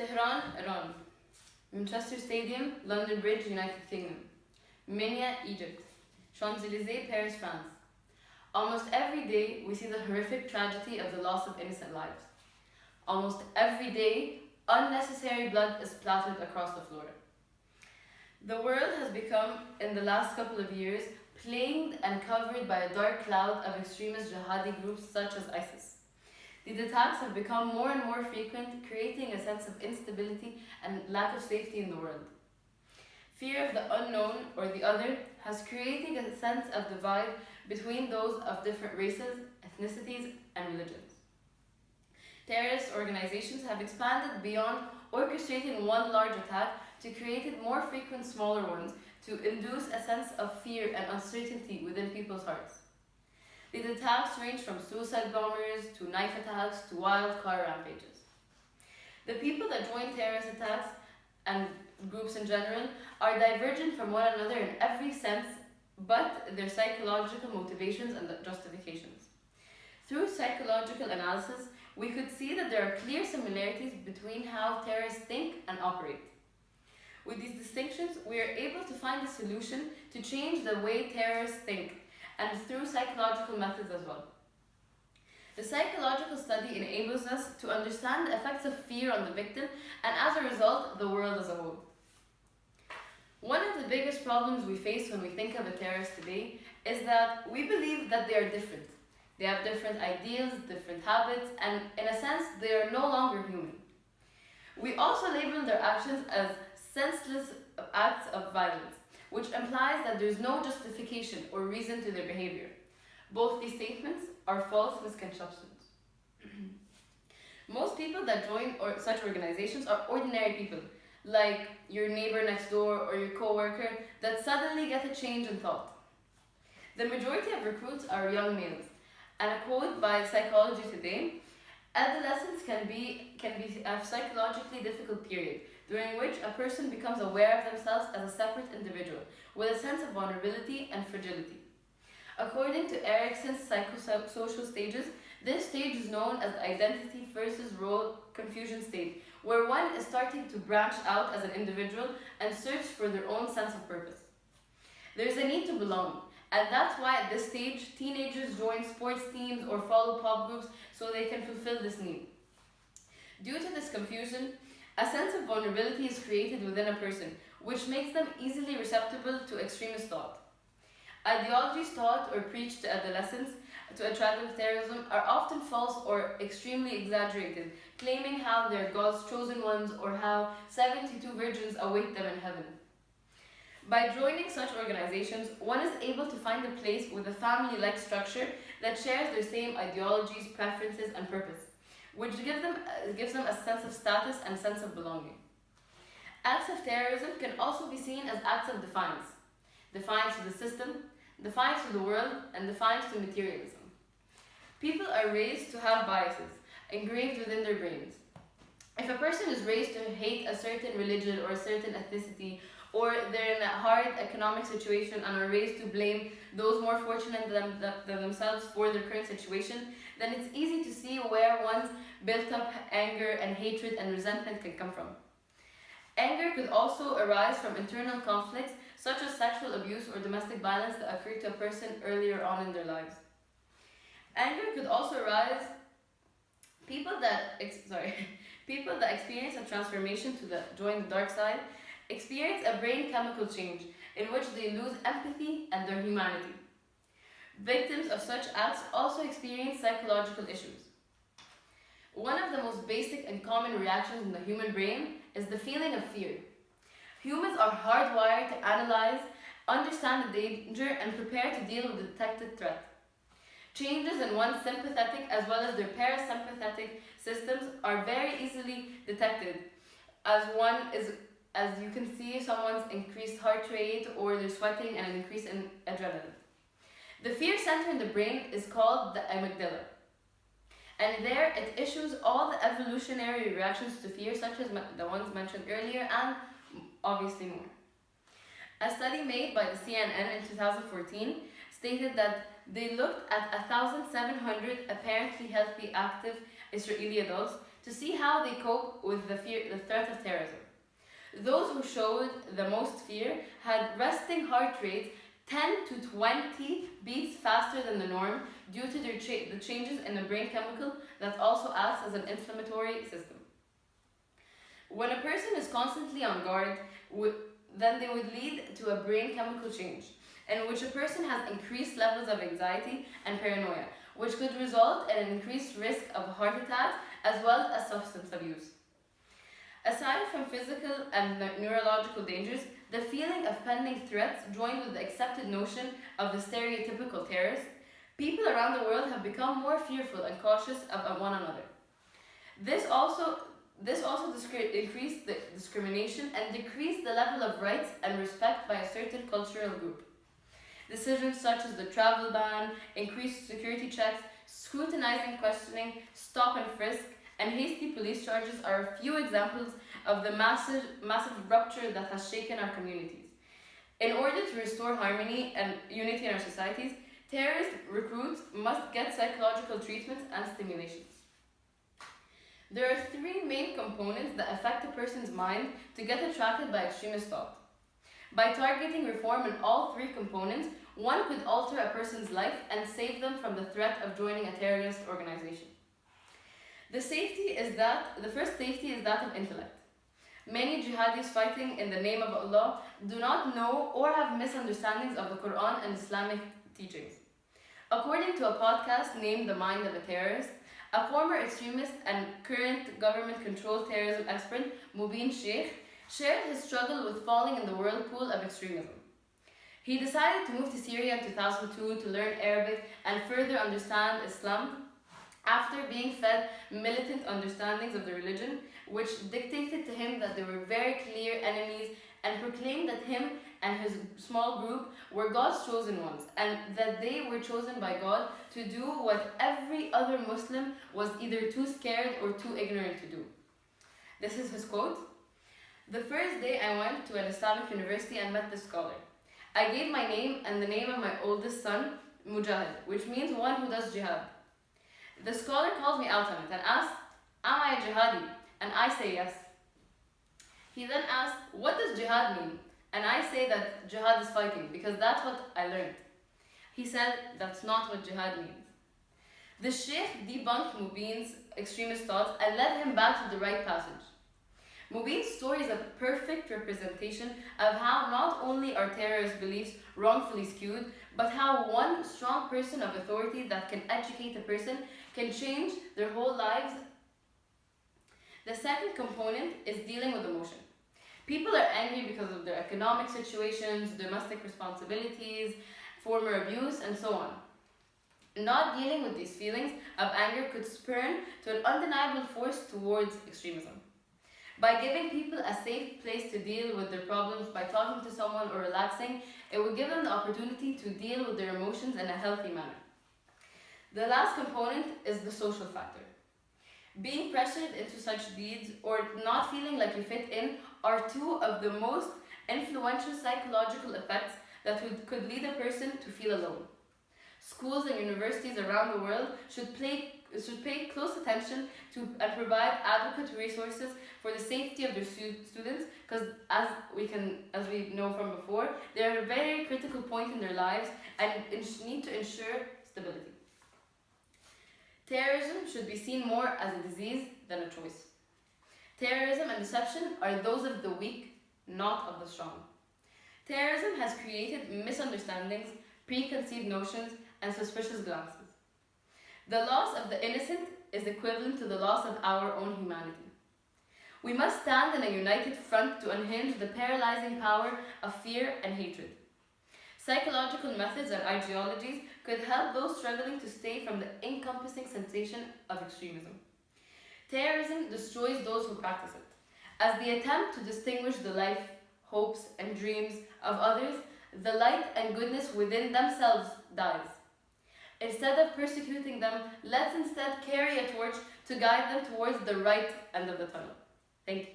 Tehran, Iran. Manchester Stadium, London Bridge, United Kingdom. Minya, Egypt. Champs-Élysées, Paris, France. Almost every day, we see the horrific tragedy of the loss of innocent lives. Almost every day, unnecessary blood is splattered across the floor. The world has become, in the last couple of years, plagued and covered by a dark cloud of extremist jihadi groups such as ISIS. These attacks have become more and more frequent, creating a sense of instability and lack of safety in the world. Fear of the unknown or the other has created a sense of divide between those of different races, ethnicities, and religions. Terrorist organizations have expanded beyond orchestrating one large attack to create more frequent smaller ones to induce a sense of fear and uncertainty within people's hearts. These attacks range from suicide bombers to knife attacks to wild car rampages. The people that join terrorist attacks and groups in general are divergent from one another in every sense but their psychological motivations and justifications. Through psychological analysis, we could see that there are clear similarities between how terrorists think and operate. With these distinctions, we are able to find a solution to change the way terrorists think, and through psychological methods as well. The psychological study enables us to understand the effects of fear on the victim and, as a result, the world as a whole. One of the biggest problems we face when we think of a terrorist today is that we believe that they are different. They have different ideas, different habits, and in a sense, they are no longer human. We also label their actions as senseless acts of violence, which implies that there is no justification or reason to their behavior. Both these statements are false misconceptions. Most people that join such organizations are ordinary people, like your neighbor next door or your co-worker, that suddenly get a change in thought. The majority of recruits are young males, and a quote by Psychology Today, adolescence can be a psychologically difficult period during which a person becomes aware of themselves as a separate individual with a sense of vulnerability and fragility. According to Erikson's psychosocial stages, this stage is known as the identity versus role confusion state, where one is starting to branch out as an individual and search for their own sense of purpose. There is a need to belong, and that's why at this stage, teenagers join sports teams or follow pop groups so they can fulfill this need. Due to this confusion, a sense of vulnerability is created within a person, which makes them easily receptible to extremist thought. Ideologies taught or preached to adolescents to attract with terrorism are often false or extremely exaggerated, claiming how they're God's chosen ones or how 72 virgins await them in heaven. By joining such organizations, one is able to find a place with a family-like structure that shares their same ideologies, preferences, and purpose, which gives them a sense of status and sense of belonging. Acts of terrorism can also be seen as acts of defiance. Defiance to the system, defiance to the world, and defiance to materialism. People are raised to have biases engraved within their brains. If a person is raised to hate a certain religion or a certain ethnicity, or they're in a hard economic situation and are raised to blame those more fortunate than themselves for their current situation, then it's easy to see where one's built-up anger and hatred and resentment can come from. Anger could also arise from internal conflicts such as sexual abuse or domestic violence that occurred to a person earlier on in their lives. Anger could also arise people that experience a transformation to join the dark side experience a brain chemical change in which they lose empathy and their humanity. Victims of such acts also experience psychological issues. One of the most basic and common reactions in the human brain is the feeling of fear. Humans are hardwired to analyze, understand the danger, and prepare to deal with the detected threat. Changes in one's sympathetic as well as their parasympathetic systems are very easily detected, as you can see someone's increased heart rate or they're sweating and an increase in adrenaline. The fear center in the brain is called the amygdala. And there it issues all the evolutionary reactions to fear, such as the ones mentioned earlier, and obviously more. A study made by the CNN in 2014 stated that they looked at 1,700 apparently healthy, active, Israeli adults to see how they cope with the threat of terrorism. Those who showed the most fear had resting heart rates 10 to 20 beats faster than the norm due to the changes in the brain chemical that also acts as an inflammatory system. When a person is constantly on guard, then they would lead to a brain chemical change, in which a person has increased levels of anxiety and paranoia, which could result in an increased risk of heart attacks as well as substance abuse. Aside from physical and neurological dangers, the feeling of pending threats joined with the accepted notion of the stereotypical terrorist, people around the world have become more fearful and cautious of one another. This also increased the discrimination and decreased the level of rights and respect by a certain cultural group. Decisions such as the travel ban, increased security checks, scrutinizing questioning, stop and frisk, and hasty police charges are a few examples of the massive rupture that has shaken our communities. In order to restore harmony and unity in our societies, terrorist recruits must get psychological treatment and stimulations. There are three main components that affect a person's mind to get attracted by extremist thought. By targeting reform in all three components, one could alter a person's life and save them from the threat of joining a terrorist organization. The first safety is that of intellect. Many jihadis fighting in the name of Allah do not know or have misunderstandings of the Quran and Islamic teachings. According to a podcast named The Mind of a Terrorist, a former extremist and current government-controlled terrorism expert, Mubin Sheikh, shared his struggle with falling in the whirlpool of extremism. He decided to move to Syria in 2002 to learn Arabic and further understand Islam after being fed militant understandings of the religion, which dictated to him that there were very clear enemies and proclaimed that him and his small group were God's chosen ones and that they were chosen by God to do what every other Muslim was either too scared or too ignorant to do. This is his quote. "The first day I went to an Islamic university and met this scholar. I gave my name and the name of my oldest son, Mujahid, which means one who does jihad. The scholar calls me out on it and asks, 'Am I a jihadi?' And I say yes. He then asked, 'What does jihad mean?' And I say that jihad is fighting because that's what I learned. He said, 'That's not what jihad means.' The Sheikh debunked Mubin's extremist thoughts and led him back to the right passage. Mubin's story is a perfect representation of how not only are terrorist beliefs wrongfully skewed, but how one strong person of authority that can educate a person can change their whole lives. The second component is dealing with emotion. People are angry because of their economic situations, domestic responsibilities, former abuse, and so on. Not dealing with these feelings of anger could spurn to an undeniable force towards extremism. By giving people a safe place to deal with their problems by talking to someone or relaxing, it would give them the opportunity to deal with their emotions in a healthy manner. The last component is the social factor. Being pressured into such deeds or not feeling like you fit in are two of the most influential psychological effects that could lead a person to feel alone. Schools and universities around the world should pay close attention to and provide adequate resources for the safety of their students, because as we know from before, they are at a very critical point in their lives and need to ensure stability. Terrorism should be seen more as a disease than a choice. Terrorism and deception are those of the weak, not of the strong. Terrorism has created misunderstandings, preconceived notions, and suspicious glances. The loss of the innocent is equivalent to the loss of our own humanity. We must stand in a united front to unhinge the paralyzing power of fear and hatred. Psychological methods and ideologies could help those struggling to stay from the encompassing sensation of extremism. Terrorism destroys those who practice it. As they attempt to distinguish the life, hopes, and dreams of others, the light and goodness within themselves dies. Instead of persecuting them, let's instead carry a torch to guide them towards the right end of the tunnel. Thank you.